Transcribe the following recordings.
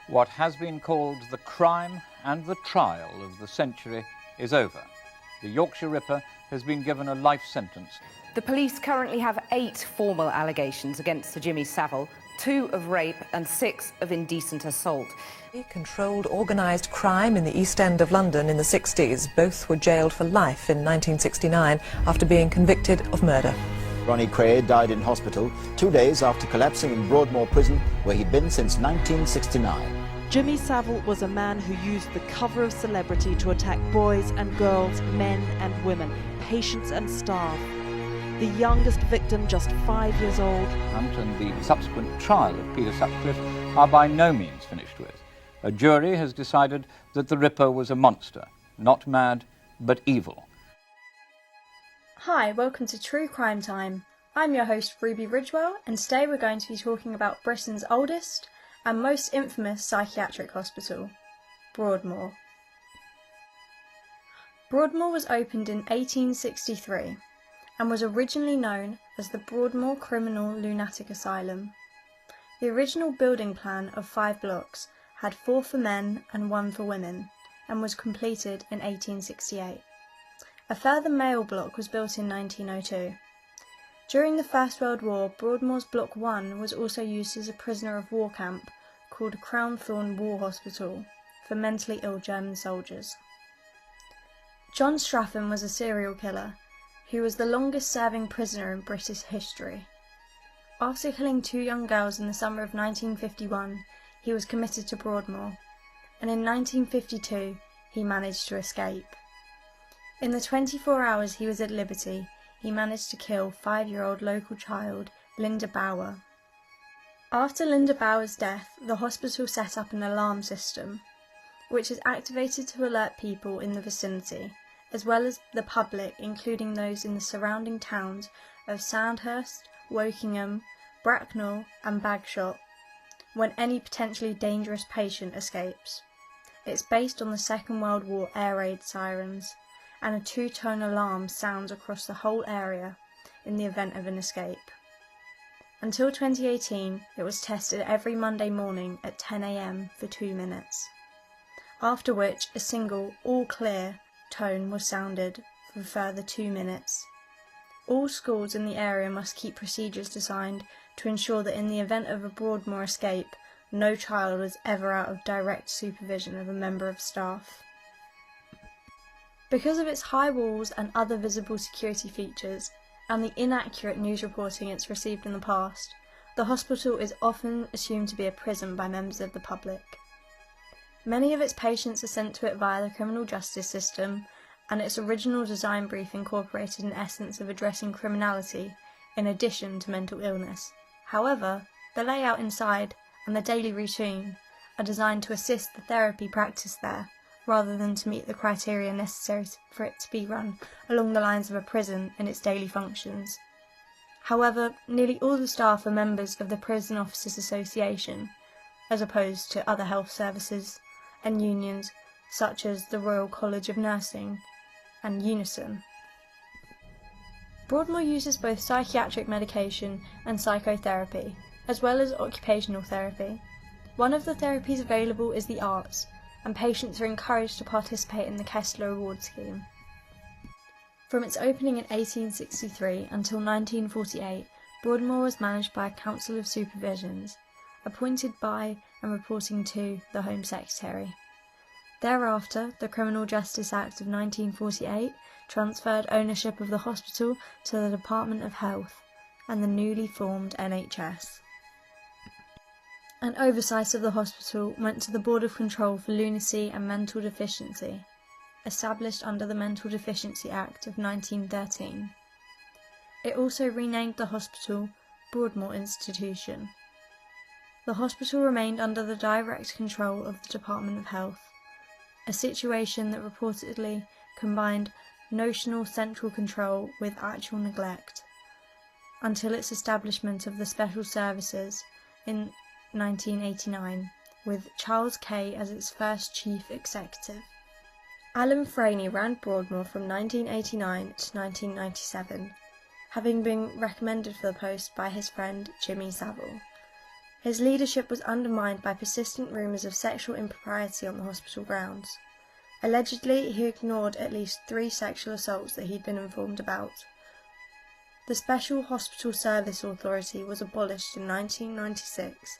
What has been called the crime and the trial of the century is over. The Yorkshire Ripper has been given a life sentence. The police currently have 8 formal allegations against Sir Jimmy Savile, 2 of rape and 6 of indecent assault. He controlled organised crime in the East End of London in the 60s. Both were jailed for life in 1969 after being convicted of murder. Ronnie Cray died in hospital 2 days after collapsing in Broadmoor Prison, where he'd been since 1969. Jimmy Savile was a man who used the cover of celebrity to attack boys and girls, men and women, patients and staff. The youngest victim, just 5 years old. And the subsequent trial of Peter Sutcliffe are by no means finished with. A jury has decided that the Ripper was a monster, not mad, but evil. Hi, welcome to True Crime Time. I'm your host Ruby Ridgewell, and today we're going to be talking about Britain's oldest and most infamous psychiatric hospital, Broadmoor. Broadmoor was opened in 1863 and was originally known as the Broadmoor Criminal Lunatic Asylum. The original building plan of 5 blocks had 4 for men and 1 for women, and was completed in 1868. A further male block was built in 1902. During the First World War, Broadmoor's Block 1 was also used as a prisoner of war camp called Crownthorne War Hospital for mentally ill German soldiers. John Straffan was a serial killer who was the longest serving prisoner in British history. After killing 2 young girls in the summer of 1951, he was committed to Broadmoor, and in 1952 he managed to escape. In the 24 hours he was at liberty, he managed to kill 5-year-old local child Linda Bower. After Linda Bower's death, the hospital set up an alarm system, which is activated to alert people in the vicinity, as well as the public, including those in the surrounding towns of Sandhurst, Wokingham, Bracknell and Bagshot, when any potentially dangerous patient escapes. It's based on the Second World War air raid sirens, and a 2-tone alarm sounds across the whole area in the event of an escape. Until 2018, it was tested every Monday morning at 10 AM for 2 minutes, after which a single all clear tone was sounded for a further 2 minutes. All schools in the area must keep procedures designed to ensure that in the event of a Broadmoor escape, no child was ever out of direct supervision of a member of staff. Because of its high walls and other visible security features, and the inaccurate news reporting it's received in the past, the hospital is often assumed to be a prison by members of the public. Many of its patients are sent to it via the criminal justice system, and its original design brief incorporated an essence of addressing criminality in addition to mental illness. However, the layout inside and the daily routine are designed to assist the therapy practiced there, rather than to meet the criteria necessary for it to be run along the lines of a prison in its daily functions. However, nearly all the staff are members of the Prison Officers Association, as opposed to other health services and unions such as the Royal College of Nursing and Unison. Broadmoor uses both psychiatric medication and psychotherapy, as well as occupational therapy. One of the therapies available is the arts, and patients are encouraged to participate in the Kessler Award Scheme. From its opening in 1863 until 1948, Broadmoor was managed by a Council of Supervisions, appointed by and reporting to the Home Secretary. Thereafter, the Criminal Justice Act of 1948 transferred ownership of the hospital to the Department of Health and the newly formed NHS. An oversight of the hospital went to the Board of Control for Lunacy and Mental Deficiency, established under the Mental Deficiency Act of 1913. It also renamed the hospital Broadmoor Institution. The hospital remained under the direct control of the Department of Health, a situation that reportedly combined notional central control with actual neglect, until its establishment of the Special Services in 1989, with Charles Kay as its first chief executive. Alan Franey ran Broadmoor from 1989 to 1997, having been recommended for the post by his friend Jimmy Savile, His leadership was undermined by persistent rumours of sexual impropriety on the hospital grounds. Allegedly, he ignored at least 3 sexual assaults that he'd been informed about. The Special Hospital Service Authority was abolished in 1996,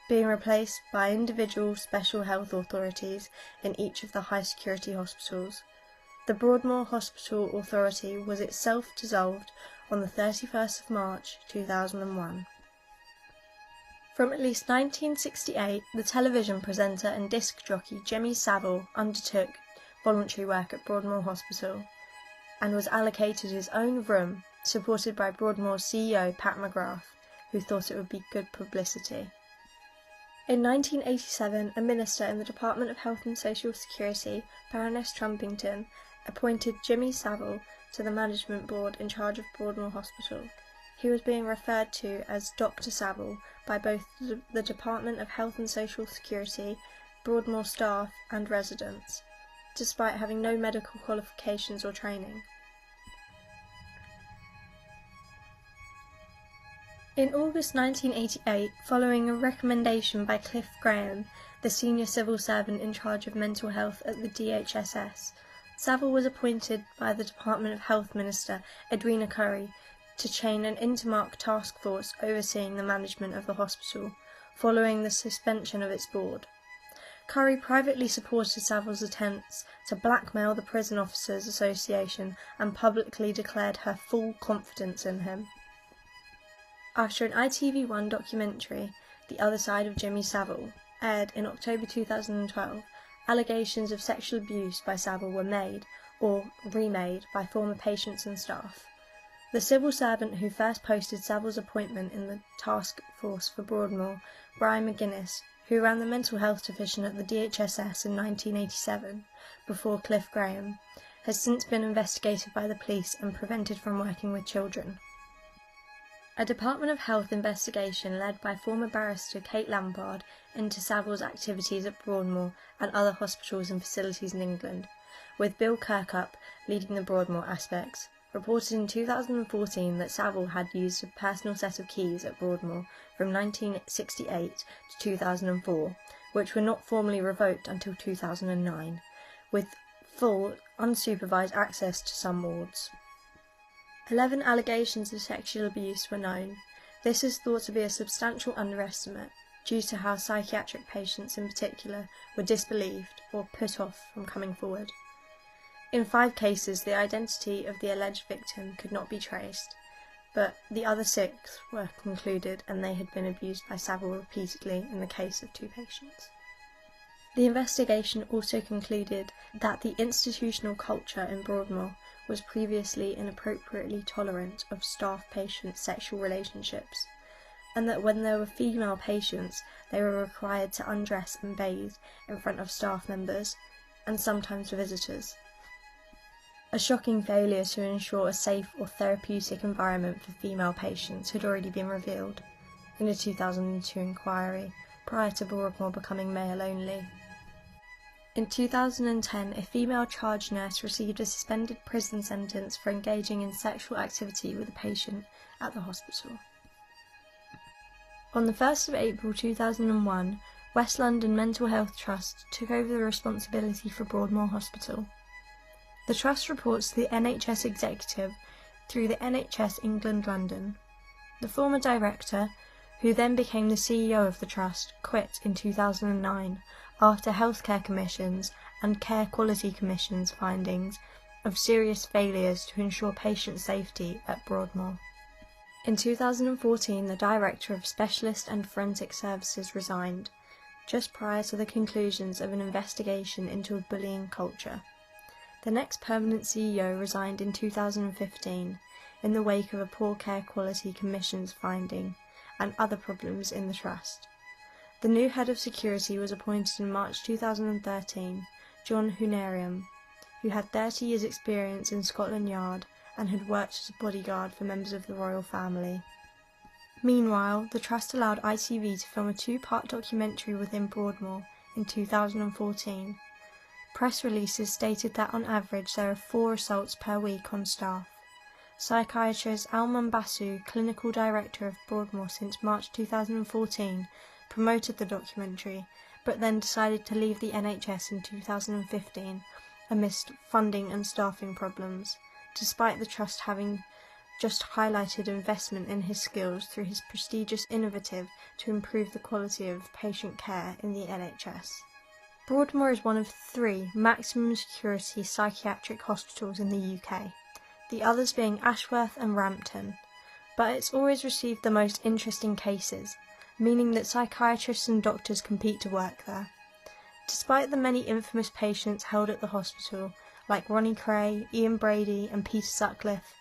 being replaced by individual special health authorities in each of the high-security hospitals. The Broadmoor Hospital Authority was itself dissolved on the 31st of March 2001. From at least 1968, the television presenter and disc jockey Jimmy Savile undertook voluntary work at Broadmoor Hospital and was allocated his own room, supported by Broadmoor's CEO Pat McGrath, who thought it would be good publicity. In 1987, a minister in the Department of Health and Social Security, Baroness Trumpington, appointed Jimmy Savile to the management board in charge of Broadmoor Hospital. He was being referred to as Dr. Savile by both the Department of Health and Social Security, Broadmoor staff and residents, despite having no medical qualifications or training. In August 1988, following a recommendation by Cliff Graham, the senior civil servant in charge of mental health at the DHSS, Savile was appointed by the Department of Health Minister Edwina Currie to chain an Intermark task force overseeing the management of the hospital, following the suspension of its board. Currie privately supported Savile's attempts to blackmail the Prison Officers Association and publicly declared her full confidence in him. After an ITV1 documentary, The Other Side of Jimmy Savile, aired in October 2012, allegations of sexual abuse by Savile were made, or remade, by former patients and staff. The civil servant who first posted Savile's appointment in the task force for Broadmoor, Brian McGuinness, who ran the mental health division at the DHSS in 1987, before Cliff Graham, has since been investigated by the police and prevented from working with children. A Department of Health investigation led by former barrister Kate Lampard into Savile's activities at Broadmoor and other hospitals and facilities in England, with Bill Kirkup leading the Broadmoor aspects, reported in 2014 that Savile had used a personal set of keys at Broadmoor from 1968 to 2004, which were not formally revoked until 2009, with full, unsupervised access to some wards. 11 allegations of sexual abuse were known. This is thought to be a substantial underestimate, due to how psychiatric patients in particular were disbelieved or put off from coming forward. In 5 cases, the identity of the alleged victim could not be traced, but the other 6 were concluded and they had been abused by Savile repeatedly in the case of 2 patients. The investigation also concluded that the institutional culture in Broadmoor was previously inappropriately tolerant of staff-patient sexual relationships, and that when there were female patients, they were required to undress and bathe in front of staff members, and sometimes visitors. A shocking failure to ensure a safe or therapeutic environment for female patients had already been revealed in a 2002 inquiry, prior to Broadmoor becoming male-only. In 2010, a female charge nurse received a suspended prison sentence for engaging in sexual activity with a patient at the hospital. On the 1st of April 2001, West London Mental Health Trust took over the responsibility for Broadmoor Hospital. The Trust reports to the NHS Executive through the NHS England London. The former director, who then became the CEO of the Trust, quit in 2009 after Healthcare Commission's and Care Quality Commission's findings of serious failures to ensure patient safety at Broadmoor. In 2014, the Director of Specialist and Forensic Services resigned, just prior to the conclusions of an investigation into a bullying culture. The next permanent CEO resigned in 2015, in the wake of a poor Care Quality Commission's finding and other problems in the Trust. The new head of security was appointed in March 2013, John Hunerium, who had 30 years' experience in Scotland Yard and had worked as a bodyguard for members of the royal family. Meanwhile, the Trust allowed ITV to film a 2-part documentary within Broadmoor in 2014. Press releases stated that on average there are 4 assaults per week on staff. psychiatrist Alman Basu, clinical director of Broadmoor since March 2014, promoted the documentary, but then decided to leave the NHS in 2015 amidst funding and staffing problems, despite the Trust having just highlighted investment in his skills through his prestigious initiative to improve the quality of patient care in the NHS. Broadmoor is one of 3 maximum security psychiatric hospitals in the UK, the others being Ashworth and Rampton, but it's always received the most interesting cases, meaning that psychiatrists and doctors compete to work there. Despite the many infamous patients held at the hospital, like Ronnie Kray, Ian Brady and Peter Sutcliffe,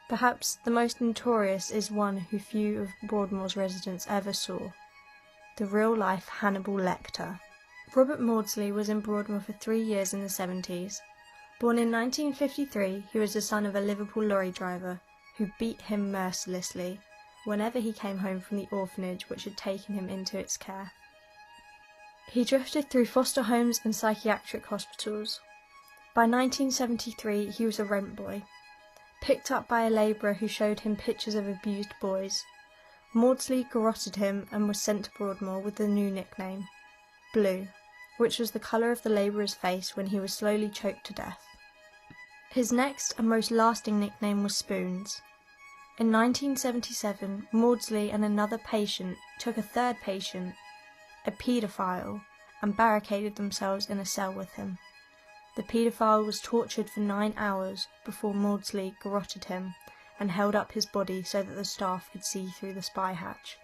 perhaps the most notorious is one who few of Broadmoor's residents ever saw, the real-life Hannibal Lecter. Robert Maudsley was in Broadmoor for 3 years in the 70s. Born in 1953, he was the son of a Liverpool lorry driver who beat him mercilessly whenever he came home from the orphanage which had taken him into its care. He drifted through foster homes and psychiatric hospitals. By 1973, he was a rent boy, picked up by a labourer who showed him pictures of abused boys. Maudsley garroted him and was sent to Broadmoor with the new nickname, Blue, which was the colour of the labourer's face when he was slowly choked to death. His next and most lasting nickname was Spoons. In 1977, Maudsley and another patient took a third patient, a paedophile, and barricaded themselves in a cell with him. The paedophile was tortured for 9 hours before Maudsley garroted him and held up his body so that the staff could see through the spy hatch.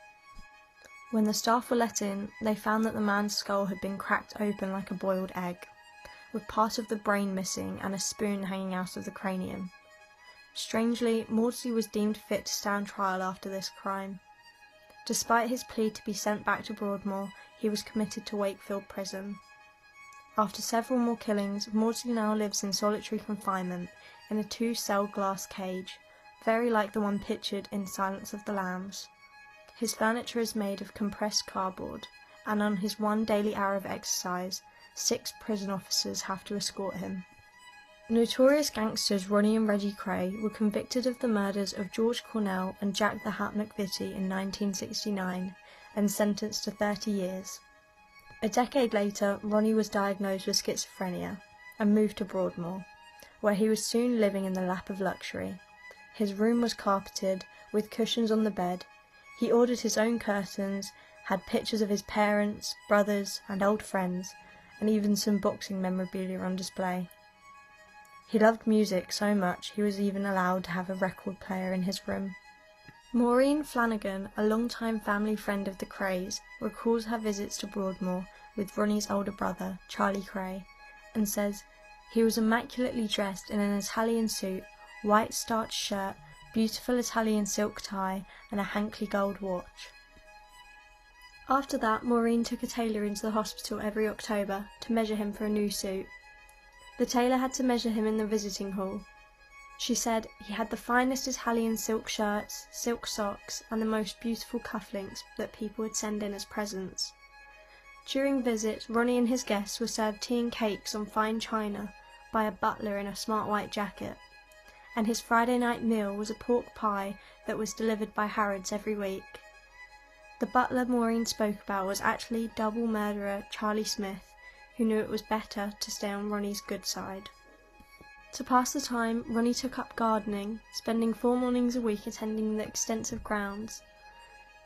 When the staff were let in, they found that the man's skull had been cracked open like a boiled egg, with part of the brain missing and a spoon hanging out of the cranium. Strangely, Maudsley was deemed fit to stand trial after this crime. Despite his plea to be sent back to Broadmoor, he was committed to Wakefield Prison. After several more killings, Maudsley now lives in solitary confinement in a 2-cell glass cage, very like the one pictured in Silence of the Lambs. His furniture is made of compressed cardboard, and on his 1 daily hour of exercise, 6 prison officers have to escort him. Notorious gangsters Ronnie and Reggie Kray were convicted of the murders of George Cornell and Jack the Hat McVitie in 1969 and sentenced to 30 years. A decade later, Ronnie was diagnosed with schizophrenia and moved to Broadmoor, where he was soon living in the lap of luxury. His room was carpeted, with cushions on the bed. He ordered his own curtains, had pictures of his parents, brothers and old friends, and even some boxing memorabilia on display. He loved music so much he was even allowed to have a record player in his room. Maureen Flanagan, a longtime family friend of the Krays, recalls her visits to Broadmoor with Ronnie's older brother, Charlie Kray, and says, "He was immaculately dressed in an Italian suit, white starched shirt, beautiful Italian silk tie, and a Hankley gold watch." After that, Maureen took a tailor into the hospital every October to measure him for a new suit. The tailor had to measure him in the visiting hall. She said he had the finest Italian silk shirts, silk socks, and the most beautiful cufflinks that people would send in as presents. During visits, Ronnie and his guests were served tea and cakes on fine china by a butler in a smart white jacket, and his Friday night meal was a pork pie that was delivered by Harrods every week. The butler Maureen spoke about was actually double murderer Charlie Smith, who knew it was better to stay on Ronnie's good side. To pass the time, Ronnie took up gardening, spending 4 mornings a week attending the extensive grounds,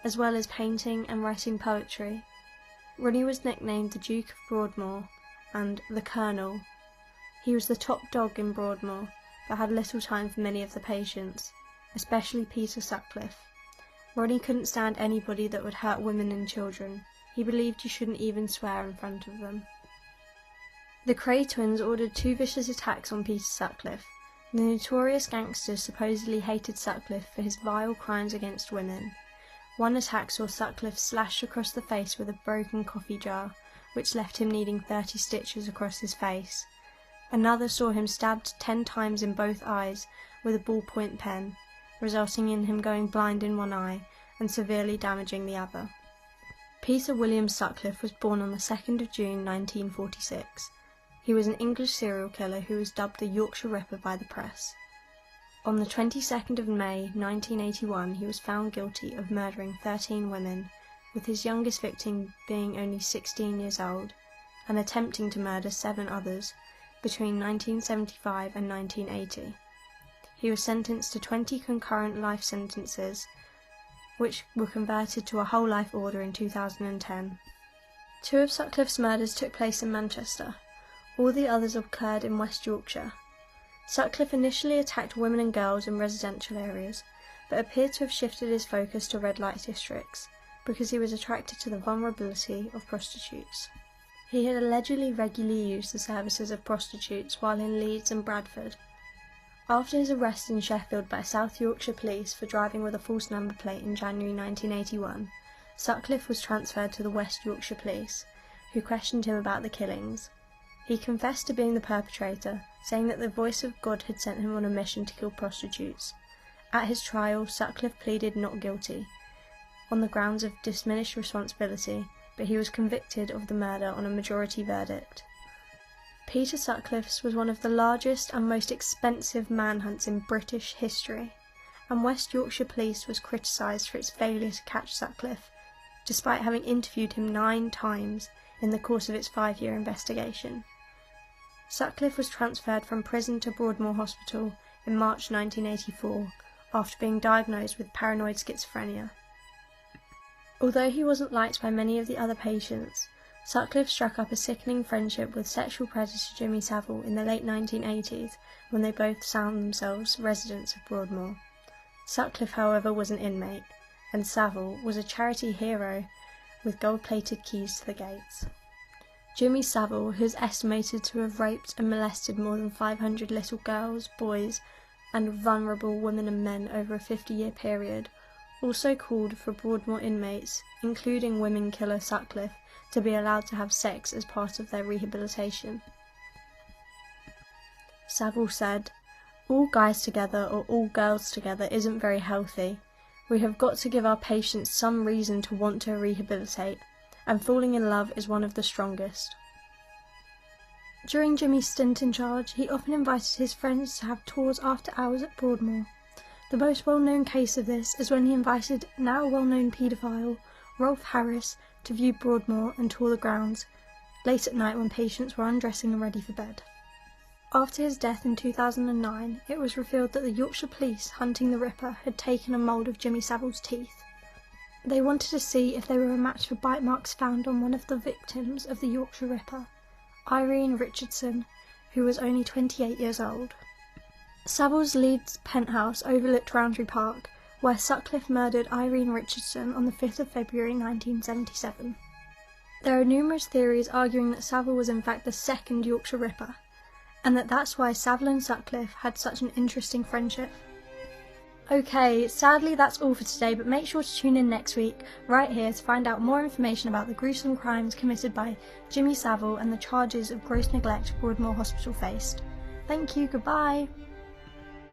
as well as painting and writing poetry. Ronnie was nicknamed the Duke of Broadmoor and the Colonel. He was the top dog in Broadmoor, but had little time for many of the patients, especially Peter Sutcliffe. Ronnie couldn't stand anybody that would hurt women and children. He believed you shouldn't even swear in front of them. The Kray twins ordered 2 vicious attacks on Peter Sutcliffe. The notorious gangsters supposedly hated Sutcliffe for his vile crimes against women. One attack saw Sutcliffe slashed across the face with a broken coffee jar, which left him needing 30 stitches across his face. Another saw him stabbed 10 times in both eyes with a ballpoint pen, resulting in him going blind in one eye and severely damaging the other. Peter William Sutcliffe was born on the 2nd of June 1946. He was an English serial killer who was dubbed the Yorkshire Ripper by the press. On the 22nd of May 1981, he was found guilty of murdering 13 women, with his youngest victim being only 16 years old, and attempting to murder 7 others between 1975 and 1980. He was sentenced to 20 concurrent life sentences, which were converted to a whole life order in 2010. 2 of Sutcliffe's murders took place in Manchester. All the others occurred in West Yorkshire. Sutcliffe initially attacked women and girls in residential areas, but appeared to have shifted his focus to red light districts, because he was attracted to the vulnerability of prostitutes. He had allegedly regularly used the services of prostitutes while in Leeds and Bradford. After his arrest in Sheffield by South Yorkshire Police for driving with a false number plate in January 1981, Sutcliffe was transferred to the West Yorkshire Police, who questioned him about the killings. He confessed to being the perpetrator, saying that the voice of God had sent him on a mission to kill prostitutes. At his trial, Sutcliffe pleaded not guilty, on the grounds of diminished responsibility, but he was convicted of the murder on a majority verdict. Peter Sutcliffe's was one of the largest and most expensive manhunts in British history, and West Yorkshire Police was criticised for its failure to catch Sutcliffe, despite having interviewed him 9 times in the course of its 5-year investigation. Sutcliffe was transferred from prison to Broadmoor Hospital in March 1984 after being diagnosed with paranoid schizophrenia. Although he wasn't liked by many of the other patients, Sutcliffe struck up a sickening friendship with sexual predator Jimmy Savile in the late 1980s when they both found themselves residents of Broadmoor. Sutcliffe, however, was an inmate, and Savile was a charity hero with gold-plated keys to the gates. Jimmy Savile, who is estimated to have raped and molested more than 500 little girls, boys, and vulnerable women and men over a 50-year period, also called for Broadmoor inmates, including women killer Sutcliffe, to be allowed to have sex as part of their rehabilitation. Savile said, "All guys together or all girls together isn't very healthy. We have got to give our patients some reason to want to rehabilitate, and falling in love is one of the strongest." During Jimmy's stint in charge, he often invited his friends to have tours after hours at Broadmoor. The most well-known case of this is when he invited now well-known paedophile Rolf Harris to view Broadmoor and tour the grounds, late at night when patients were undressing and ready for bed. After his death in 2009, it was revealed that the Yorkshire Police hunting the Ripper had taken a mould of Jimmy Savile's teeth. They wanted to see if they were a match for bite marks found on one of the victims of the Yorkshire Ripper, Irene Richardson, who was only 28 years old. Savile's Leeds penthouse overlooked Roundtree Park, where Sutcliffe murdered Irene Richardson on the 5th of February 1977. There are numerous theories arguing that Savile was in fact the second Yorkshire Ripper, and that's why Savile and Sutcliffe had such an interesting friendship. Okay, sadly that's all for today, but make sure to tune in next week, right here, to find out more information about the gruesome crimes committed by Jimmy Savile and the charges of gross neglect Broadmoor Hospital faced. Thank you, goodbye!